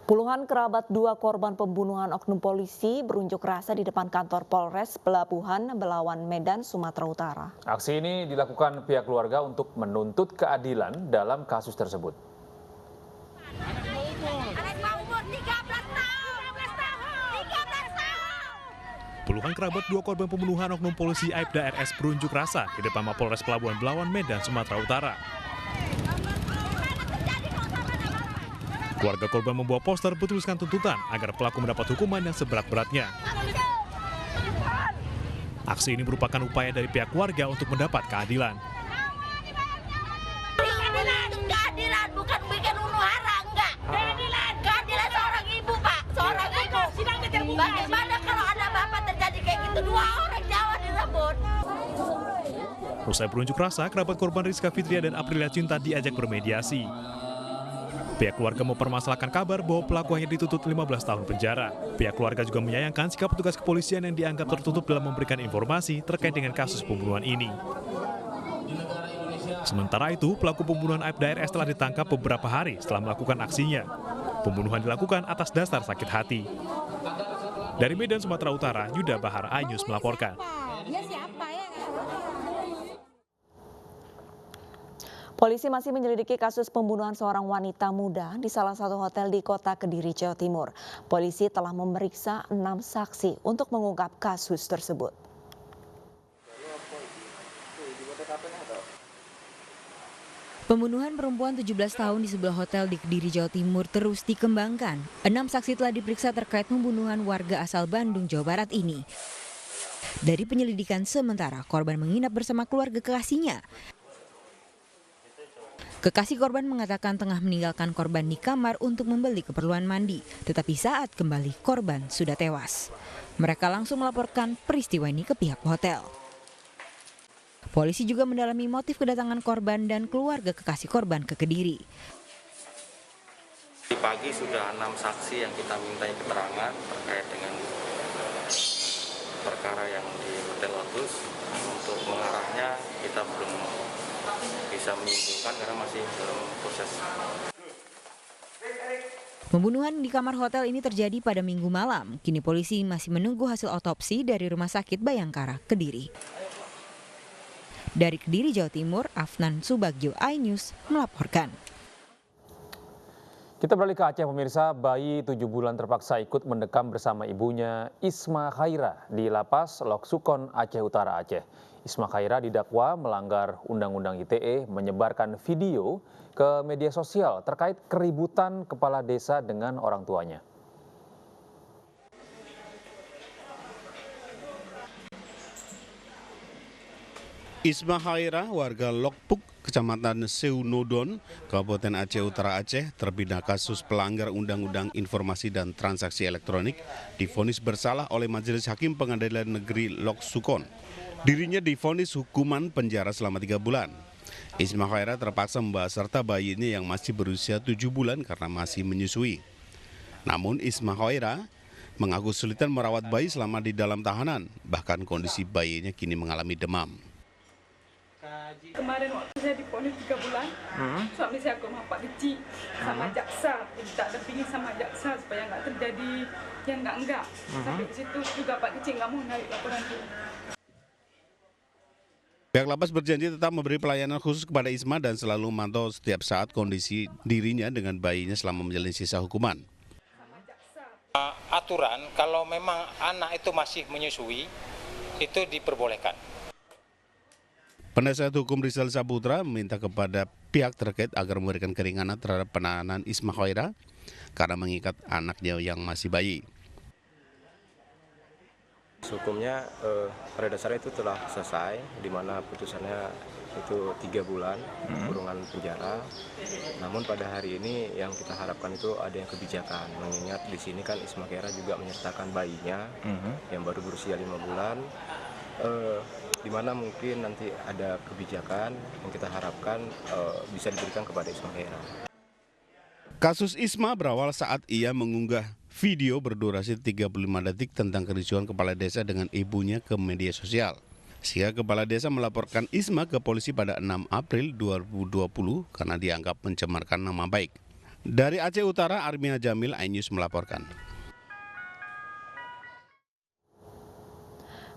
Puluhan kerabat dua korban pembunuhan oknum polisi berunjuk rasa di depan kantor Polres Pelabuhan Belawan, Medan, Sumatera Utara. Aksi ini dilakukan pihak keluarga untuk menuntut keadilan dalam kasus tersebut. Puluhan kerabat dua korban pembunuhan oknum polisi Aibda RS berunjuk rasa di depan Mapolres Pelabuhan Belawan, Medan, Sumatera Utara. Keluarga korban membawa poster bertuliskan tuntutan agar pelaku mendapat hukuman yang seberat-beratnya. Aksi ini merupakan upaya dari pihak keluarga untuk mendapat keadilan. Keadilan bukan bikin huru hara, enggak. Keadilan seorang ibu, Pak. Seorang ibu. Bagaimana kalau ada bapak terjadi kayak gitu, dua orang Jawa direbut. Usai berunjuk rasa, kerabat korban Rizka Fitria dan Aprilia Cinta diajak bermediasi. Pihak keluarga mempermasalahkan kabar bahwa pelaku hanya dituntut 15 tahun penjara. Pihak keluarga juga menyayangkan sikap petugas kepolisian yang dianggap tertutup dalam memberikan informasi terkait dengan kasus pembunuhan ini. Sementara itu, pelaku pembunuhan Aibda RS telah ditangkap beberapa hari setelah melakukan aksinya. Pembunuhan dilakukan atas dasar sakit hati. Dari Medan, Sumatera Utara, Yuda Bahar, iNews melaporkan. Polisi masih menyelidiki kasus pembunuhan seorang wanita muda di salah satu hotel di kota Kediri, Jawa Timur. Polisi telah memeriksa 6 saksi untuk mengungkap kasus tersebut. Pembunuhan perempuan 17 tahun di sebuah hotel di Kediri, Jawa Timur terus dikembangkan. 6 saksi telah diperiksa terkait pembunuhan warga asal Bandung, Jawa Barat ini. Dari penyelidikan sementara, korban menginap bersama keluarga kekasihnya. Kekasih korban mengatakan tengah meninggalkan korban di kamar untuk membeli keperluan mandi. Tetapi saat kembali, korban sudah tewas. Mereka langsung melaporkan peristiwa ini ke pihak hotel. Polisi juga mendalami motif kedatangan korban dan keluarga kekasih korban ke Kediri. Di pagi sudah 6 saksi yang kita mintai keterangan terkait dengan perkara yang di Hotel Lotus. Untuk mengarahnya kita belum bisa menyimpulkan karena masih dalam proses. Pembunuhan di kamar hotel ini terjadi pada Minggu malam. Kini polisi masih menunggu hasil otopsi dari Rumah Sakit Bayangkara, Kediri. Dari Kediri, Jawa Timur, Afnan Subagio, iNews melaporkan. Kita beralih ke Aceh, pemirsa. Bayi 7 bulan terpaksa ikut mendekam bersama ibunya Isma Khaira di Lapas Lok Sukon, Aceh Utara, Aceh. Isma Khaira didakwa melanggar Undang-Undang ITE menyebarkan video ke media sosial terkait keributan kepala desa dengan orang tuanya. Isma Khaira, warga Lokpuk, Kecamatan Seunodon, Kabupaten Aceh Utara Aceh, terpidana kasus pelanggar Undang-Undang Informasi dan Transaksi Elektronik, divonis bersalah oleh Majelis Hakim Pengadilan Negeri Lok Sukon. Dirinya divonis hukuman penjara selama 3 bulan. Isma Khaira terpaksa membawa serta bayinya yang masih berusia 7 bulan karena masih menyusui. Namun Isma Khaira mengaku kesulitan merawat bayi selama di dalam tahanan, bahkan kondisi bayinya kini mengalami demam. Kemarin waktu saya diponis 3 bulan, suami saya ke rumah Pak Kecil sama jaksa, minta dampingi sama jaksa supaya nggak terjadi yang enggak. Sampai di situ juga Pak Kecil nggak mau naik laporan itu. Pihak lapas berjanji tetap memberi pelayanan khusus kepada Isma dan selalu memantau setiap saat kondisi dirinya dengan bayinya selama menjalani sisa hukuman. Aturan kalau memang anak itu masih menyusui, itu diperbolehkan. Penasihat hukum Rizal Saputra meminta kepada pihak terkait agar memberikan keringanan terhadap penahanan Isma Khaira karena mengikat anaknya yang masih bayi. Hukumnya pada dasarnya itu telah selesai, di mana putusannya itu 3 bulan kurungan penjara. Namun pada hari ini yang kita harapkan itu ada yang kebijakan, mengingat di sini kan Isma Khaira juga menyertakan bayinya yang baru berusia 5 bulan. Di mana mungkin nanti ada kebijakan yang kita harapkan bisa diberikan kepada Isma Khaira. Kasus Isma berawal saat ia mengunggah video berdurasi 35 detik tentang kericuhan kepala desa dengan ibunya ke media sosial. Sehingga kepala desa melaporkan Isma ke polisi pada 6 April 2020 karena dianggap mencemarkan nama baik. Dari Aceh Utara, Armina Jamil, iNews melaporkan.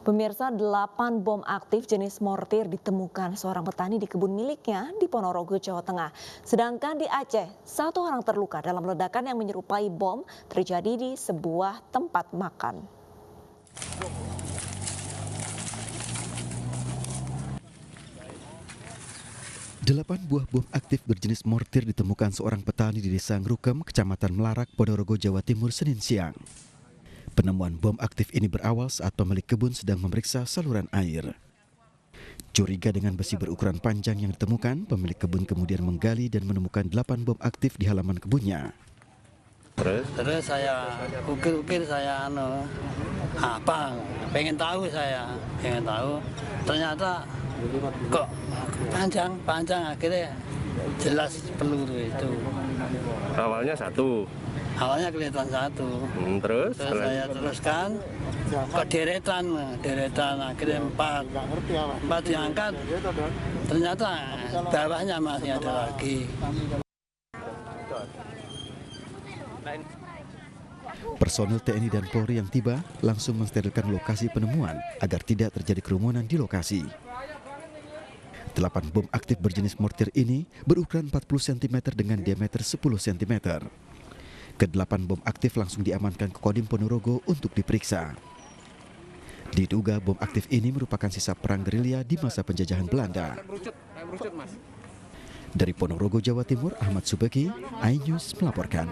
Pemirsa, 8 bom aktif jenis mortir ditemukan seorang petani di kebun miliknya di Ponorogo, Jawa Tengah. Sedangkan di Aceh, 1 orang terluka dalam ledakan yang menyerupai bom terjadi di sebuah tempat makan. Delapan buah bom aktif berjenis mortir ditemukan seorang petani di Desa Ngrukem, Kecamatan Melarak, Ponorogo, Jawa Timur, Senin siang. Penemuan bom aktif ini berawal saat pemilik kebun sedang memeriksa saluran air. Curiga dengan besi berukuran panjang yang ditemukan, pemilik kebun kemudian menggali dan menemukan 8 bom aktif di halaman kebunnya. Terus saya ukir-ukir, saya pengen tahu, ternyata kok panjang akhirnya jelas peluru itu. Awalnya 1. Awalnya kelihatan 1. Terus saya teruskan ke deretan akhirnya 4 diangkat, ternyata bawahnya masih ada lagi. Personil TNI dan Polri yang tiba langsung mensterilkan lokasi penemuan agar tidak terjadi kerumunan di lokasi. 8 bom aktif berjenis mortir ini berukuran 40 cm dengan diameter 10 cm. Ke-8 bom aktif langsung diamankan ke Kodim Ponorogo untuk diperiksa. Diduga bom aktif ini merupakan sisa perang gerilya di masa penjajahan Belanda. Dari Ponorogo, Jawa Timur, Ahmad Subeki, iNews melaporkan.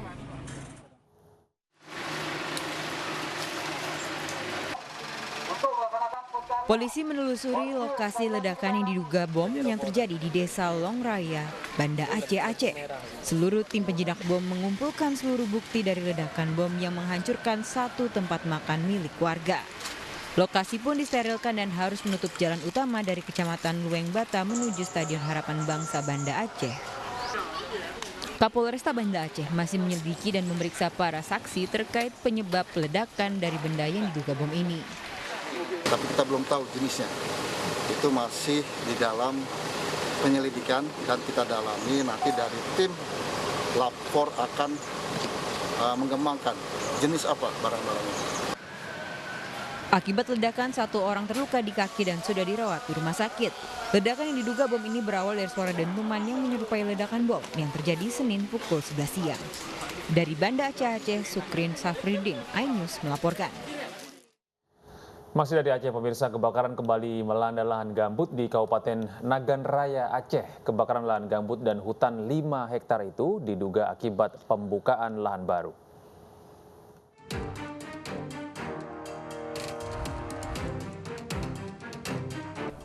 Polisi menelusuri lokasi ledakan yang diduga bom yang terjadi di Desa Longraya, Banda Aceh. Seluruh tim penjinak bom mengumpulkan seluruh bukti dari ledakan bom yang menghancurkan 1 tempat makan milik warga. Lokasi pun disterilkan dan harus menutup jalan utama dari Kecamatan Lueng Bata menuju Stadion Harapan Bangsa Banda Aceh. Kapolresta Banda Aceh masih menyelidiki dan memeriksa para saksi terkait penyebab ledakan dari benda yang diduga bom ini. Tapi kita belum tahu jenisnya. Itu masih di dalam penyelidikan dan kita dalami, nanti dari tim lapor akan mengembangkan jenis apa barang-barangnya. Akibat ledakan 1 orang terluka di kaki dan sudah dirawat di rumah sakit. Ledakan yang diduga bom ini berawal dari suara dentuman yang menyerupai ledakan bom yang terjadi Senin pukul 11 siang. Dari Banda Aceh, Sukrin Safridin, iNews melaporkan. Masih dari Aceh, pemirsa, kebakaran kembali melanda lahan gambut di Kabupaten Nagan Raya, Aceh. Kebakaran lahan gambut dan hutan 5 hektar itu diduga akibat pembukaan lahan baru.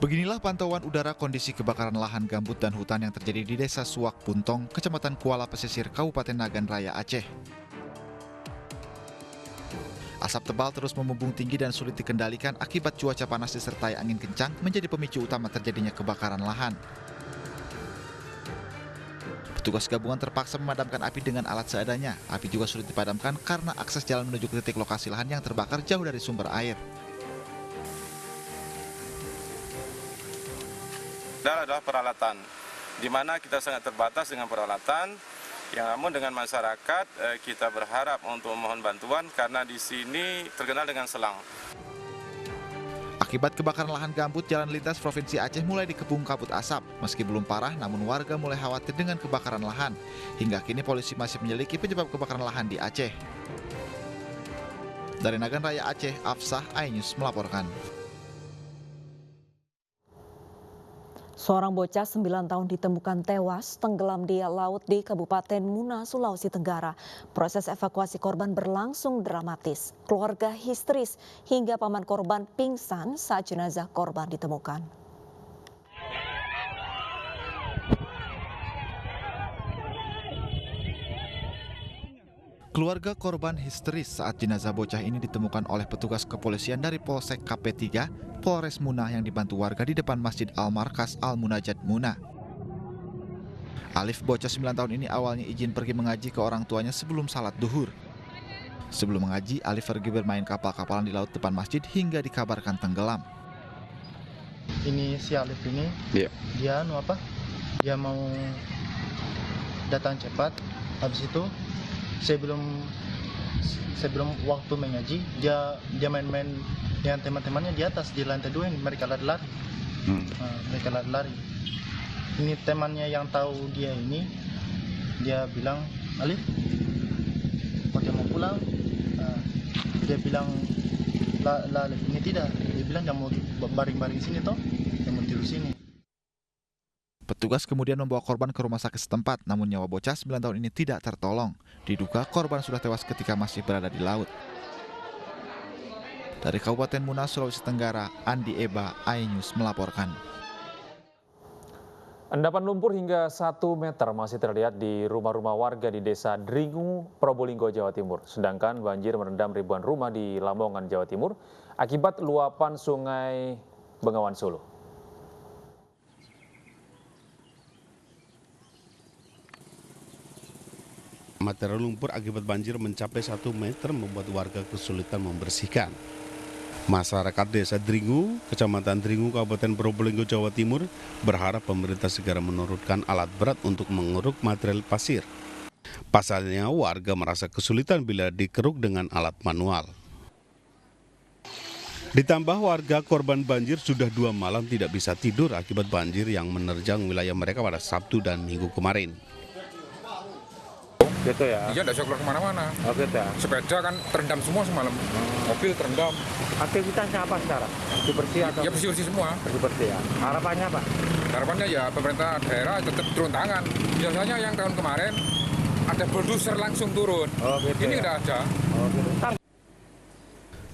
Beginilah pantauan udara kondisi kebakaran lahan gambut dan hutan yang terjadi di Desa Suak Puntong, Kecamatan Kuala Pesisir, Kabupaten Nagan Raya, Aceh. Asap tebal terus membumbung tinggi dan sulit dikendalikan akibat cuaca panas disertai angin kencang menjadi pemicu utama terjadinya kebakaran lahan. Petugas gabungan terpaksa memadamkan api dengan alat seadanya. Api juga sulit dipadamkan karena akses jalan menuju ke titik lokasi lahan yang terbakar jauh dari sumber air. Adalah peralatan, di mana kita sangat terbatas dengan peralatan. Yang namun dengan masyarakat kita berharap untuk memohon bantuan karena di sini terkenal dengan selang. Akibat kebakaran lahan gambut, jalan lintas Provinsi Aceh mulai dikepung kabut asap. Meski belum parah, namun warga mulai khawatir dengan kebakaran lahan. Hingga kini polisi masih menyelidiki penyebab kebakaran lahan di Aceh. Dari Nagan Raya Aceh, Afsah, iNews melaporkan. Seorang bocah 9 tahun ditemukan tewas tenggelam di laut di Kabupaten Muna, Sulawesi Tenggara. Proses evakuasi korban berlangsung dramatis. Keluarga histeris hingga paman korban pingsan saat jenazah korban ditemukan. Keluarga korban histeris saat jenazah bocah ini ditemukan oleh petugas kepolisian dari Polsek KP3, Polres Muna yang dibantu warga di depan Masjid Al-Markas Al-Munajat Muna. Alif, bocah 9 tahun ini awalnya izin pergi mengaji ke orang tuanya sebelum salat duhur. Sebelum mengaji, Alif pergi bermain kapal-kapalan di laut depan masjid hingga dikabarkan tenggelam. Ini si Alif ini, dia mau datang cepat Habis itu sebelum waktu mengaji dia main-main dengan teman-temannya di atas di lantai 2 ini. Mereka lari-lari. Mereka lari-lari. Ini temannya yang tahu dia ini, dia bilang, Alif, kok dia mau pulang? Dia bilang, Alif ini tidak. Dia bilang dia mau baring-baring sini toh, dia mau tidur sini. Petugas kemudian membawa korban ke rumah sakit setempat, namun nyawa bocah 9 tahun ini tidak tertolong. Diduga korban sudah tewas ketika masih berada di laut. Dari Kabupaten Muna, Sulawesi Tenggara, Andi Eba, iNews melaporkan. Endapan lumpur hingga 1 meter masih terlihat di rumah-rumah warga di Desa Dringu, Probolinggo, Jawa Timur. Sedangkan banjir merendam ribuan rumah di Lamongan, Jawa Timur akibat luapan Sungai Bengawan Solo. Material lumpur akibat banjir mencapai 1 meter membuat warga kesulitan membersihkan. Masyarakat Desa Dringu, Kecamatan Dringu, Kabupaten Probolinggo, Jawa Timur berharap pemerintah segera menurunkan alat berat untuk mengeruk material pasir. Pasalnya warga merasa kesulitan bila dikeruk dengan alat manual. Ditambah warga korban banjir sudah 2 malam tidak bisa tidur akibat banjir yang menerjang wilayah mereka pada Sabtu dan Minggu kemarin. Gitu ya? Iya, nggak bisa keluar kemana-mana. Oh gitu ya? Sepeda kan terendam semua semalam. Mobil terendam. Aktivitasnya apa sekarang? Bersih atau? Ya bersih-bersih semua. Bersih ya. Harapannya apa? Harapannya ya pemerintah daerah tetap turun tangan. Biasanya yang tahun kemarin ada bulldozer langsung turun. Oh gitu. Ini nggak ada. Oh gitu.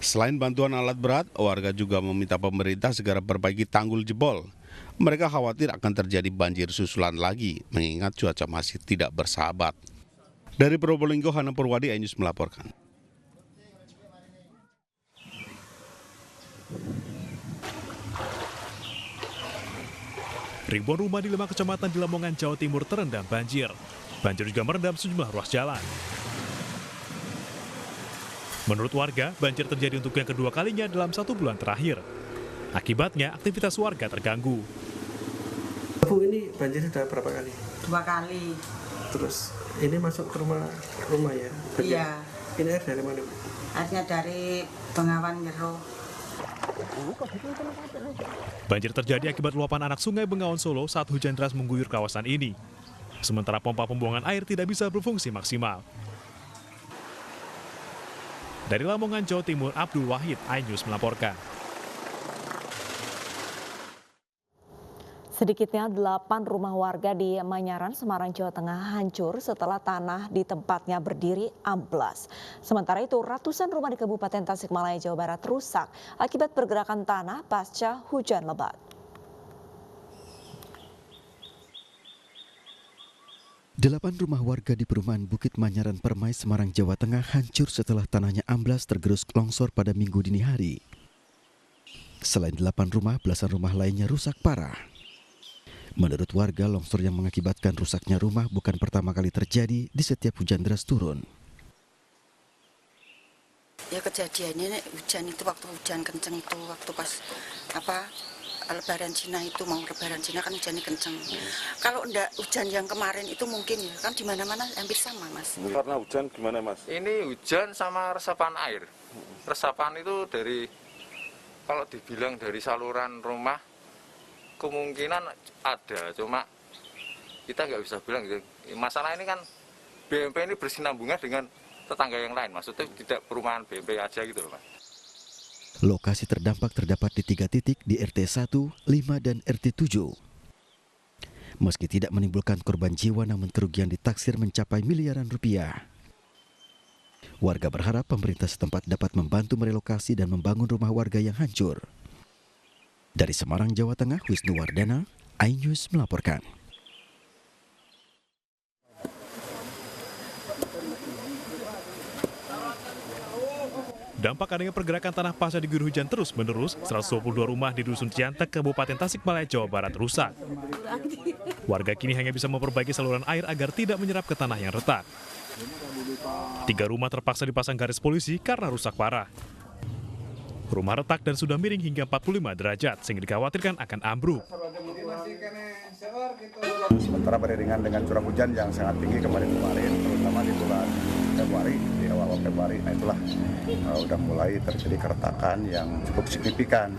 Selain bantuan alat berat, warga juga meminta pemerintah segera perbaiki tanggul jebol. Mereka khawatir akan terjadi banjir susulan lagi, mengingat cuaca masih tidak bersahabat. Dari Probolinggo, Hana Purwadi, iNews melaporkan. Ribuan rumah di 5 kecamatan di Lamongan, Jawa Timur terendam banjir. Banjir juga merendam sejumlah ruas jalan. Menurut warga, banjir terjadi untuk yang kedua kalinya dalam 1 bulan terakhir. Akibatnya, aktivitas warga terganggu. Bu, ini banjir sudah berapa kali? 2 kali. Terus ini masuk ke rumah ya? Berarti iya. Ini air dari mana? Airnya dari Bengawan Jero. Banjir terjadi akibat luapan anak Sungai Bengawan Solo saat hujan deras mengguyur kawasan ini. Sementara pompa pembuangan air tidak bisa berfungsi maksimal. Dari Lamongan, Jawa Timur, Abdul Wahid, iNews melaporkan. Sedikitnya 8 rumah warga di Manyaran, Semarang, Jawa Tengah hancur setelah tanah di tempatnya berdiri amblas. Sementara itu ratusan rumah di Kabupaten Tasikmalaya, Jawa Barat rusak akibat pergerakan tanah pasca hujan lebat. Delapan rumah warga di perumahan Bukit Manyaran Permai, Semarang, Jawa Tengah hancur setelah tanahnya amblas tergerus longsor pada Minggu dini hari. Selain 8 rumah, belasan rumah lainnya rusak parah. Menurut warga, longsor yang mengakibatkan rusaknya rumah bukan pertama kali terjadi di setiap hujan deras turun. Ya kejadiannya hujan itu waktu hujan kenceng itu waktu pas Lebaran Cina itu mau Lebaran Cina kan hujannya kenceng. Kalau enggak hujan yang kemarin itu mungkin ya kan di mana-mana hampir sama Mas. Karena hujan gimana Mas? Ini hujan sama resapan air. Resapan itu dari kalau dibilang dari saluran rumah kemungkinan ada, cuma kita nggak bisa bilang gitu. Masalah ini kan BMP ini bersinambungan dengan tetangga yang lain, maksudnya tidak perumahan BMP aja gitu loh Mas. Lokasi terdampak terdapat di 3 titik di RT 1, 5, dan RT 7. Meski tidak menimbulkan korban jiwa, namun kerugian ditaksir mencapai miliaran rupiah. Warga berharap pemerintah setempat dapat membantu merelokasi dan membangun rumah warga yang hancur. Dari Semarang, Jawa Tengah, Wisnu Wardana, iNews melaporkan. Dampak adanya pergerakan tanah pasca diguyur hujan terus-menerus, 122 rumah di Dusun Ciantek, Kabupaten Tasikmalaya, Jawa Barat rusak. Warga kini hanya bisa memperbaiki saluran air agar tidak menyerap ke tanah yang retak. 3 rumah terpaksa dipasang garis polisi karena rusak parah. Rumah retak dan sudah miring hingga 45 derajat, sehingga dikhawatirkan akan ambruk. Sementara beriringan dengan curah hujan yang sangat tinggi kemarin, terutama di bulan Februari, di awal Februari, nah itulah udah mulai terjadi keretakan yang cukup signifikan.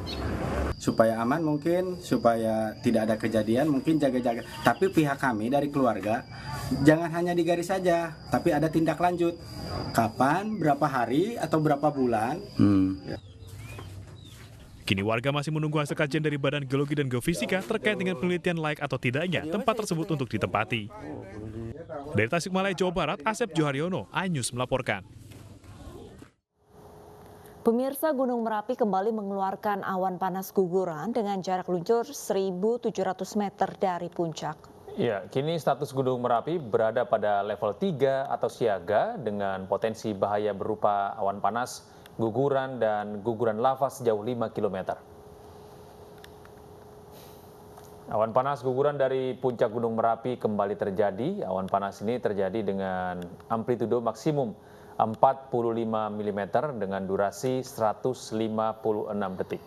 Supaya aman mungkin, supaya tidak ada kejadian, mungkin jaga-jaga. Tapi pihak kami dari keluarga, jangan hanya di garis saja, tapi ada tindak lanjut. Kapan, berapa hari, atau berapa bulan. Kini warga masih menunggu hasil kajian dari Badan Geologi dan Geofisika terkait dengan penelitian layak atau tidaknya tempat tersebut untuk ditempati. Dari Tasikmalaya, Jawa Barat, Asep Joharyono, iNews melaporkan. Pemirsa, Gunung Merapi kembali mengeluarkan awan panas guguran dengan jarak luncur 1.700 meter dari puncak. Ya, kini status Gunung Merapi berada pada level 3 atau siaga dengan potensi bahaya berupa awan panas, guguran, dan guguran lava sejauh 5 km. Awan panas guguran dari puncak Gunung Merapi kembali terjadi. Awan panas ini terjadi dengan amplitudo maksimum 45 mm dengan durasi 156 detik.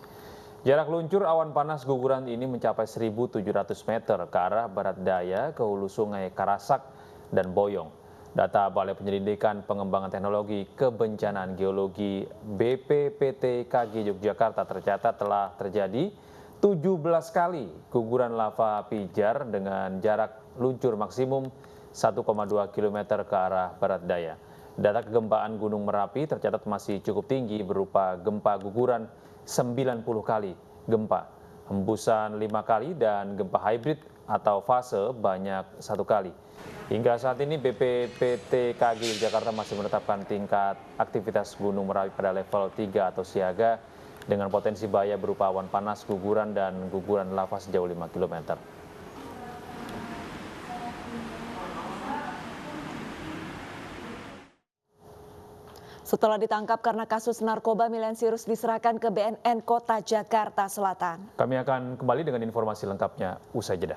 Jarak luncur awan panas guguran ini mencapai 1.700 meter ke arah barat daya ke hulu sungai Karasak dan Boyong. Data Balai Penyelidikan Pengembangan Teknologi Kebencanaan Geologi BPPTKG Yogyakarta tercatat telah terjadi 17 kali guguran lava pijar dengan jarak luncur maksimum 1,2 km ke arah barat daya. Data kegempaan Gunung Merapi tercatat masih cukup tinggi berupa gempa guguran 90 kali gempa, hembusan 5 kali, dan gempa hybrid atau fase banyak 1 kali. Hingga saat ini BPPTKG Jakarta masih menetapkan tingkat aktivitas Gunung Merapi pada level 3 atau siaga dengan potensi bahaya berupa awan panas, guguran, dan guguran lava sejauh 5 km. Setelah ditangkap karena kasus narkoba, Milensius diserahkan ke BNN Kota Jakarta Selatan. Kami akan kembali dengan informasi lengkapnya usai jeda.